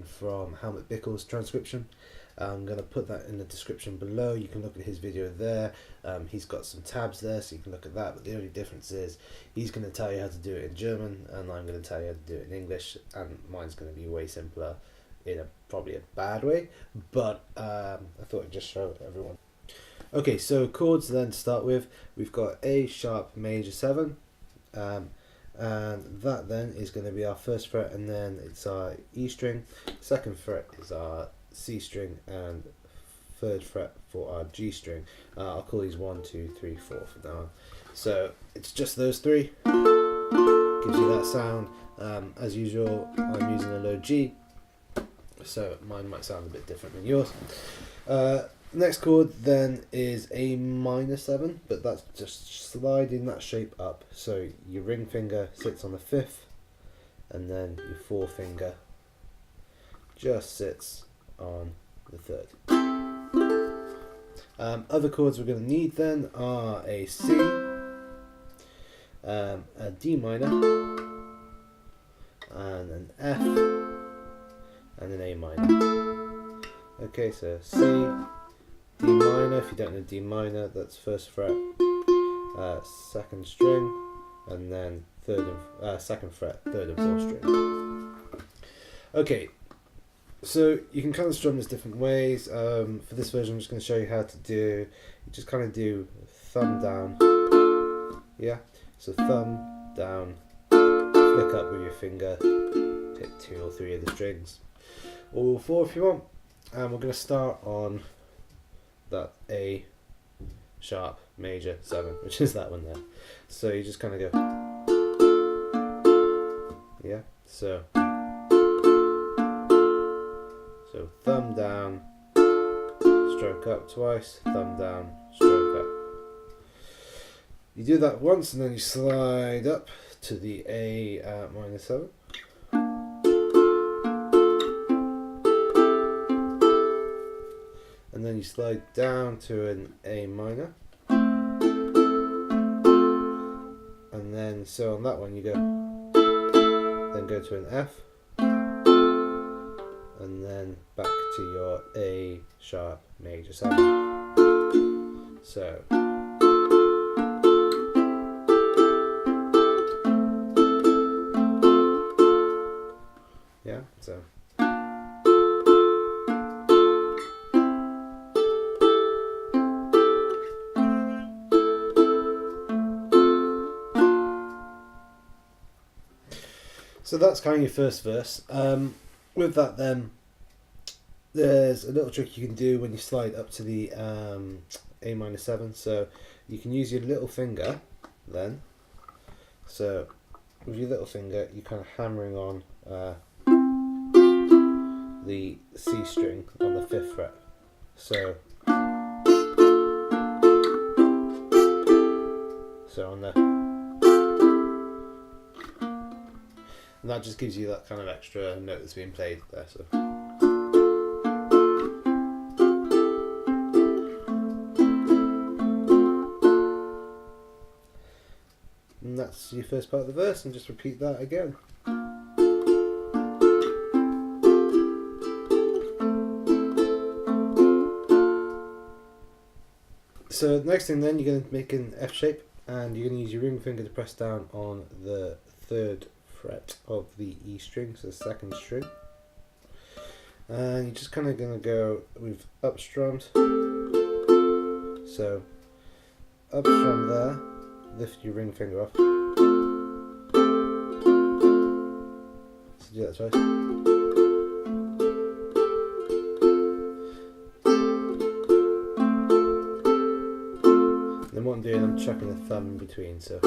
from Helmut Bickel's transcription. I'm going to put that in the description below. You can look at his video there. He's got some tabs there, so you can look at that. But the only difference is he's going to tell you how to do it in German, and I'm going to tell you how to do it in English. And mine's going to be way simpler, in probably a bad way. But I thought I'd just show everyone. Okay, so chords then to start with. We've got A sharp major 7. And that then is going to be our first fret, and then it's our E string. Second fret is our C string, and third fret for our G string. I'll call these 1, 2, 3, 4 from now on. So it's just those three. Gives you that sound. As usual, I'm using a low G, so mine might sound a bit different than yours. Next chord then is a minor 7, but that's just sliding that shape up. So your ring finger sits on the 5th, and then your forefinger just sits on the 3rd. Other chords we're going to need then are a C, a D minor, and an F, and an A minor. Okay, so C, D minor. If you don't know D minor, that's first fret, second string, and then second fret, third and fourth string. Okay, so you can kind of strum this different ways. For this version, I'm just going to show you how to do. You just kind of do thumb down. Yeah, so thumb down, flick up with your finger, hit 2 or 3 of the strings, or 4 if you want. And we're going to start on that A sharp major 7, which is that one there. So you just kind of go, yeah, so thumb down, stroke up twice, thumb down, stroke up. You do that once, and then you slide up to the A minor 7. And then you slide down to an A minor, and then so on that one you go, then go to an F, and then back to your A sharp major 7. So yeah, so that's kind of your first verse. With that then, there's a little trick you can do when you slide up to the A minor 7. So you can use your little finger then. So with your little finger, you're kind of hammering on the C string on the 5th fret. So on the, and that just gives you that kind of extra note that's being played there. So and that's your first part of the verse, and just repeat that again. So the next thing then, you're going to make an F shape, and you're going to use your ring finger to press down on the 3rd fret of the E string, so the 2nd string, and you're just kind of going to go with up strummed. So up strum there, lift your ring finger off. So do that twice. And then what I'm doing, I'm chucking the thumb in between. So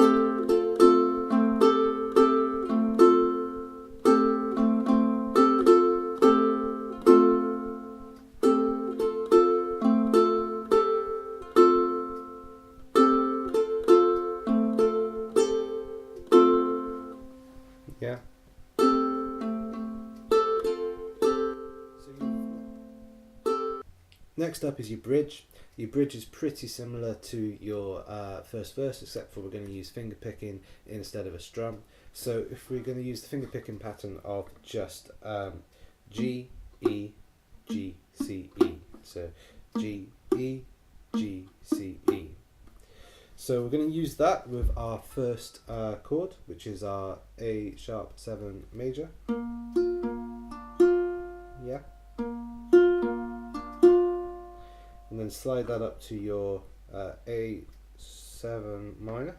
yeah. Next up is your bridge. Your bridge is pretty similar to your first verse, except for we're going to use finger picking instead of a strum. So if we're going to use the finger picking pattern of just G, E, G, C, E. So G, E, G, C, E. So we're going to use that with our first chord, which is our A sharp 7 major. Yeah. And then slide that up to your A7 minor.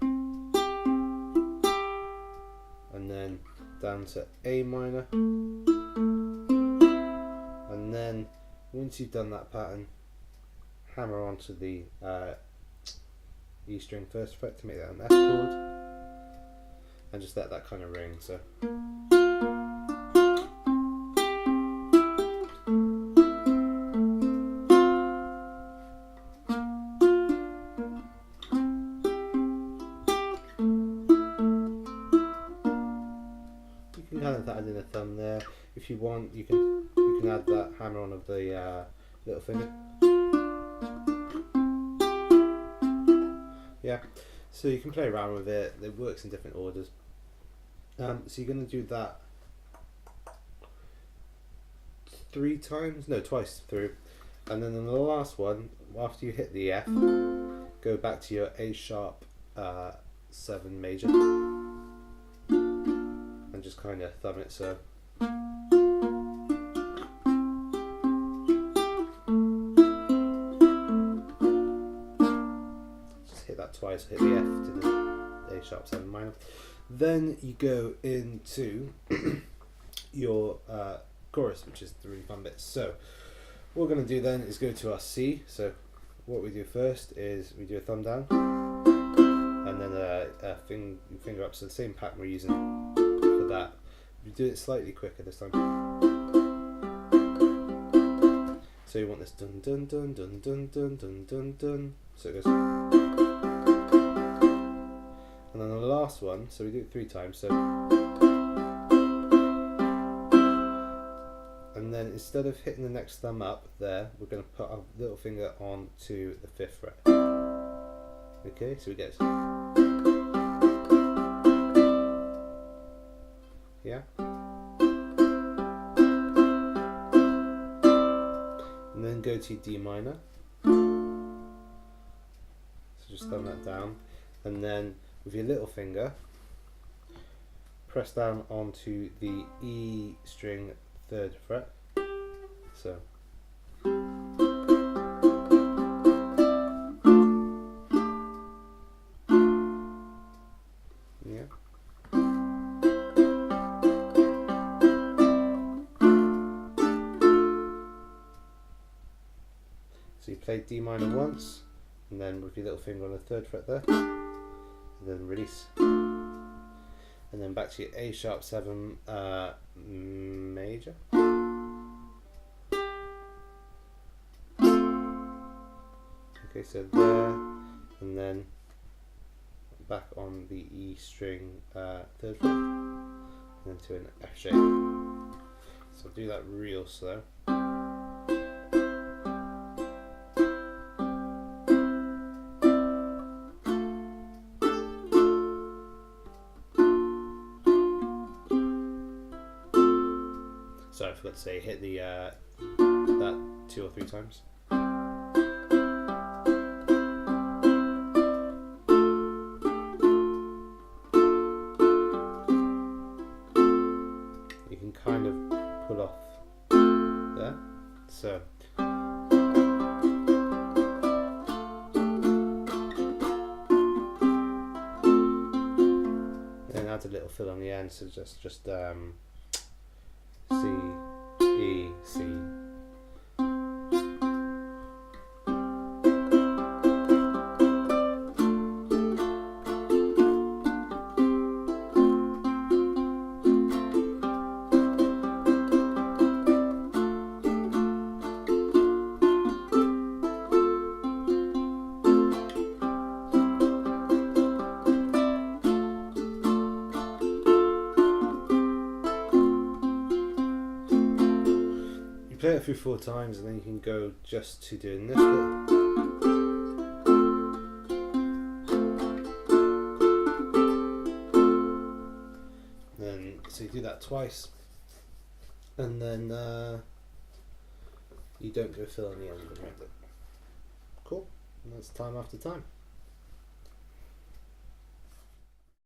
And then down to A minor. And then once you've done that pattern, hammer onto the E string first fret to make that an F chord, and just let that kind of ring. So you can kind of add in a thumb there if you want. You can add that hammer on of the little finger. Yeah, so you can play around with it. It works in different orders. So you're going to do that twice through, and then in the last one, after you hit the F, go back to your A sharp 7 major, and just kind of thumb it. So. Twice, hit the F to the A sharp 7 minor. Then you go into your chorus, which is the really fun bit. So what we're going to do then is go to our C. So what we do first is we do a thumb down and then a finger up. So the same pattern we're using for that. We do it slightly quicker this time. So you want this dun dun dun dun dun dun dun dun dun. So it goes. And then the last one, so we do it 3 times. So, and then instead of hitting the next thumb up there, we're going to put our little finger onto the 5th fret. Okay, so we get. Yeah. And then go to D minor. So just thumb that down, and then with your little finger, press down onto the E string 3rd fret. So. Yeah. So you play D minor once, and then with your little finger on the 3rd fret there. And then release, and then back to your A sharp 7 major. Okay, so there, and then back on the E string 3rd fret, and then to an F shape. So do that real slow. Sorry, I forgot to say, hit the that 2 or 3 times. You can kind of pull off there. So. Then add a little fill on the end, so just C, E, C. Play it through 4 times, and then you can go just to doing this bit. Then, so you do that twice, and then you don't go fill in the end of the magnet. Cool. And that's time after time.